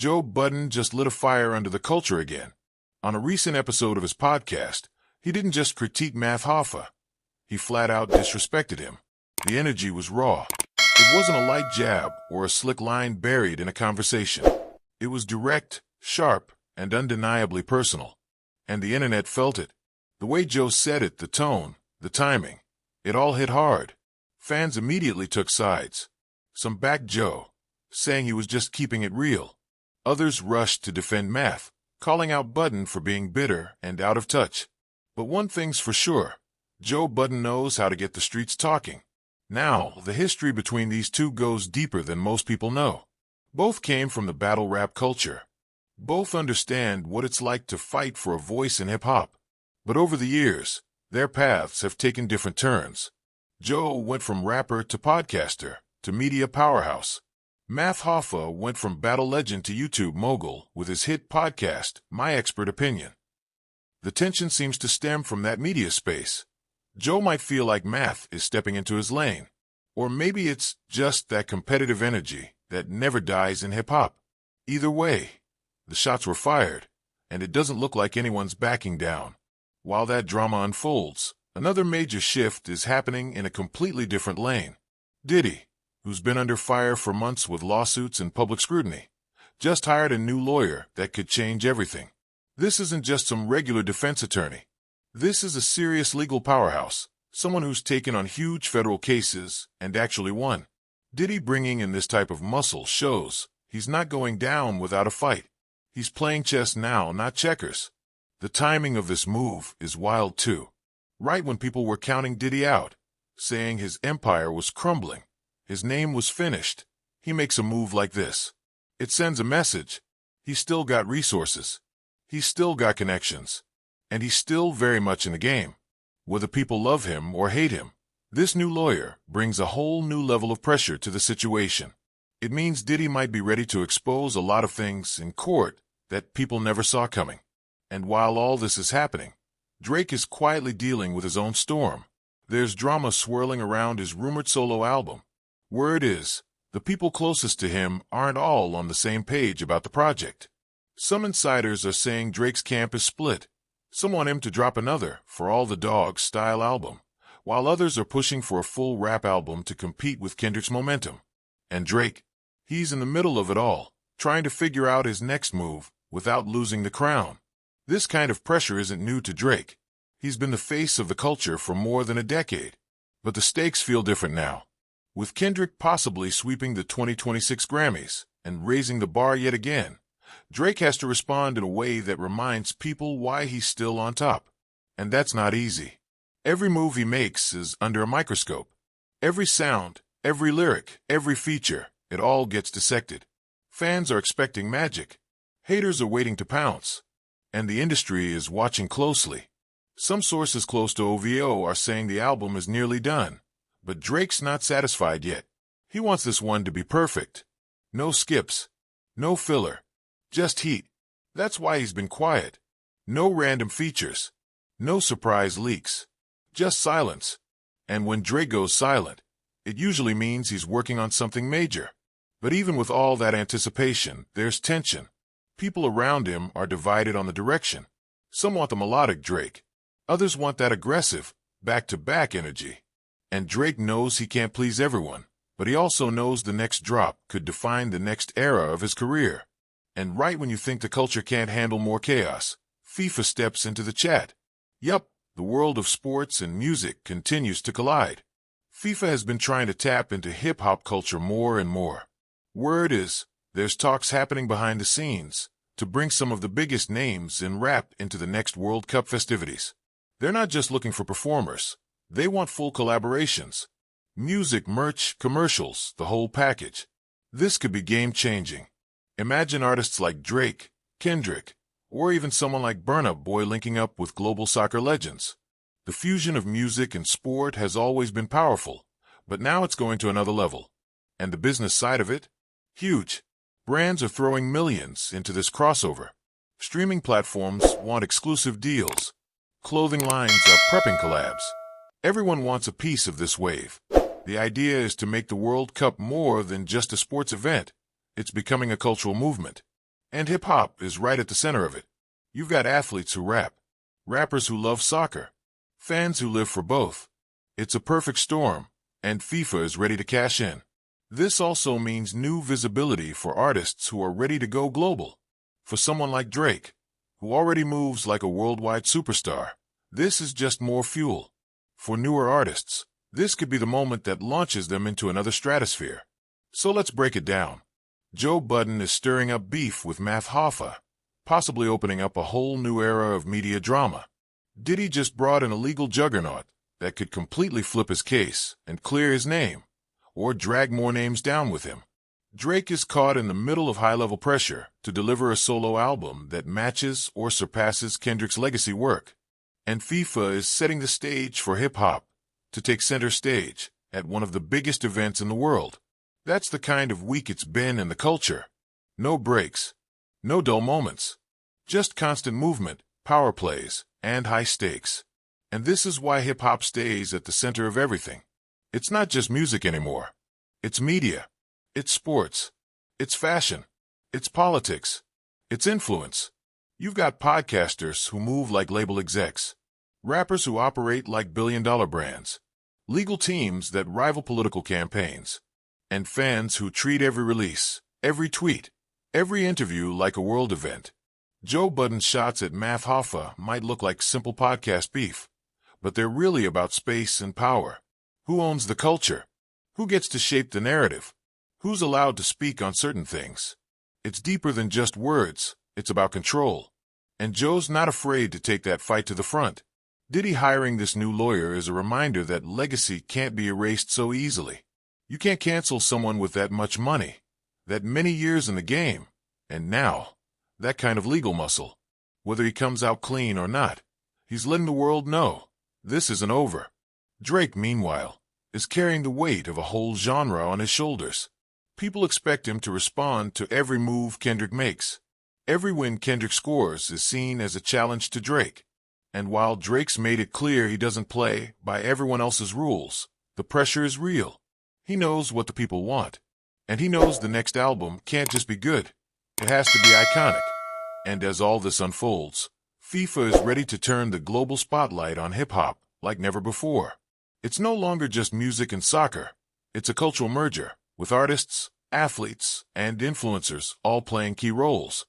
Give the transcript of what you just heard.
Joe Budden just lit a fire under the culture again. On a recent episode of his podcast, he didn't just critique Math Hoffa. He flat out disrespected him. The energy was raw. It wasn't a light jab or a slick line buried in a conversation. It was direct, sharp, and undeniably personal. And the internet felt it. The way Joe said it, the tone, the timing, it all hit hard. Fans immediately took sides. Some backed Joe, saying he was just keeping it real. Others rushed to defend Math, calling out Budden for being bitter and out of touch. But one thing's for sure, Joe Budden knows how to get the streets talking. Now, the history between these two goes deeper than most people know. Both came from the battle rap culture. Both understand what it's like to fight for a voice in hip-hop. But over the years, their paths have taken different turns. Joe went from rapper to podcaster to media powerhouse. Math Hoffa went from battle legend to YouTube mogul with his hit podcast, My Expert Opinion. The tension seems to stem from that media space. Joe might feel like Math is stepping into his lane. Or maybe it's just that competitive energy that never dies in hip-hop. Either way, the shots were fired, and it doesn't look like anyone's backing down. While that drama unfolds, another major shift is happening in a completely different lane. Diddy, who's been under fire for months with lawsuits and public scrutiny, just hired a new lawyer that could change everything. This isn't just some regular defense attorney. This is a serious legal powerhouse, someone who's taken on huge federal cases and actually won. Diddy bringing in this type of muscle shows he's not going down without a fight. He's playing chess now, not checkers. The timing of this move is wild too. Right when people were counting Diddy out, saying his empire was crumbling, his name was finished, he makes a move like this. It sends a message. He's still got resources. He's still got connections. And he's still very much in the game. Whether people love him or hate him, this new lawyer brings a whole new level of pressure to the situation. It means Diddy might be ready to expose a lot of things in court that people never saw coming. And while all this is happening, Drake is quietly dealing with his own storm. There's drama swirling around his rumored solo album. Word is, the people closest to him aren't all on the same page about the project. Some insiders are saying Drake's camp is split. Some want him to drop another For All the Dogs style album, while others are pushing for a full rap album to compete with Kendrick's momentum. And Drake, he's in the middle of it all, trying to figure out his next move without losing the crown. This kind of pressure isn't new to Drake. He's been the face of the culture for more than a decade. But the stakes feel different now. With Kendrick possibly sweeping the 2026 Grammys and raising the bar yet again, Drake has to respond in a way that reminds people why he's still on top. And that's not easy. Every move he makes is under a microscope. Every sound, every lyric, every feature, it all gets dissected. Fans are expecting magic. Haters are waiting to pounce. And the industry is watching closely. Some sources close to OVO are saying the album is nearly done. But Drake's not satisfied yet. He wants this one to be perfect. No skips. No filler. Just heat. That's why he's been quiet. No random features. No surprise leaks. Just silence. And when Drake goes silent, it usually means he's working on something major. But even with all that anticipation, there's tension. People around him are divided on the direction. Some want the melodic Drake. Others want that aggressive, back-to-back energy. And Drake knows he can't please everyone, but he also knows the next drop could define the next era of his career. And right when you think the culture can't handle more chaos, Fifa steps into the chat. Yup, the world of sports and music continues to collide. Fifa has been trying to tap into hip-hop culture more and more. Word is, there's talks happening behind the scenes to bring some of the biggest names in rap into the next World Cup festivities. They're not just looking for performers. They want full collaborations. Music, merch, commercials, the whole package. This could be game-changing. Imagine artists like Drake, Kendrick, or even someone like Burna Boy linking up with global soccer legends. The fusion of music and sport has always been powerful, but now it's going to another level. And the business side of it? Huge. Brands are throwing millions into this crossover. Streaming platforms want exclusive deals. Clothing lines are prepping collabs. Everyone wants a piece of this wave. The idea is to make the World Cup more than just a sports event. It's becoming a cultural movement. And hip-hop is right at the center of it. You've got athletes who rap, rappers who love soccer, fans who live for both. It's a perfect storm, and FIFA is ready to cash in. This also means new visibility for artists who are ready to go global. For someone like Drake, who already moves like a worldwide superstar, this is just more fuel. For newer artists, this could be the moment that launches them into another stratosphere. So let's break it down. Joe Budden is stirring up beef with Math Hoffa, possibly opening up a whole new era of media drama. Diddy just brought in a legal juggernaut that could completely flip his case and clear his name, or drag more names down with him. Drake is caught in the middle of high-level pressure to deliver a solo album that matches or surpasses Kendrick's legacy work. And FIFA is setting the stage for hip-hop to take center stage at one of the biggest events in the world. That's the kind of week it's been in the culture. No breaks, no dull moments, just constant movement, power plays, and high stakes. And this is why hip-hop stays at the center of everything. It's not just music anymore. It's media. It's sports. It's fashion. It's politics. It's influence. You've got podcasters who move like label execs, rappers who operate like billion-dollar brands, legal teams that rival political campaigns, and fans who treat every release, every tweet, every interview like a world event. Joe Budden's shots at Math Hoffa might look like simple podcast beef, but they're really about space and power. Who owns the culture? Who gets to shape the narrative? Who's allowed to speak on certain things? It's deeper than just words. It's about control. And Joe's not afraid to take that fight to the front. Diddy hiring this new lawyer is a reminder that legacy can't be erased so easily. You can't cancel someone with that much money, that many years in the game, and now, that kind of legal muscle. Whether he comes out clean or not, he's letting the world know this isn't over. Drake, meanwhile, is carrying the weight of a whole genre on his shoulders. People expect him to respond to every move Kendrick makes. Every win Kendrick scores is seen as a challenge to Drake. And while Drake's made it clear he doesn't play by everyone else's rules, the pressure is real. He knows what the people want. And he knows the next album can't just be good. It has to be iconic. And as all this unfolds, FIFA is ready to turn the global spotlight on hip-hop like never before. It's no longer just music and soccer. It's a cultural merger, with artists, athletes, and influencers all playing key roles.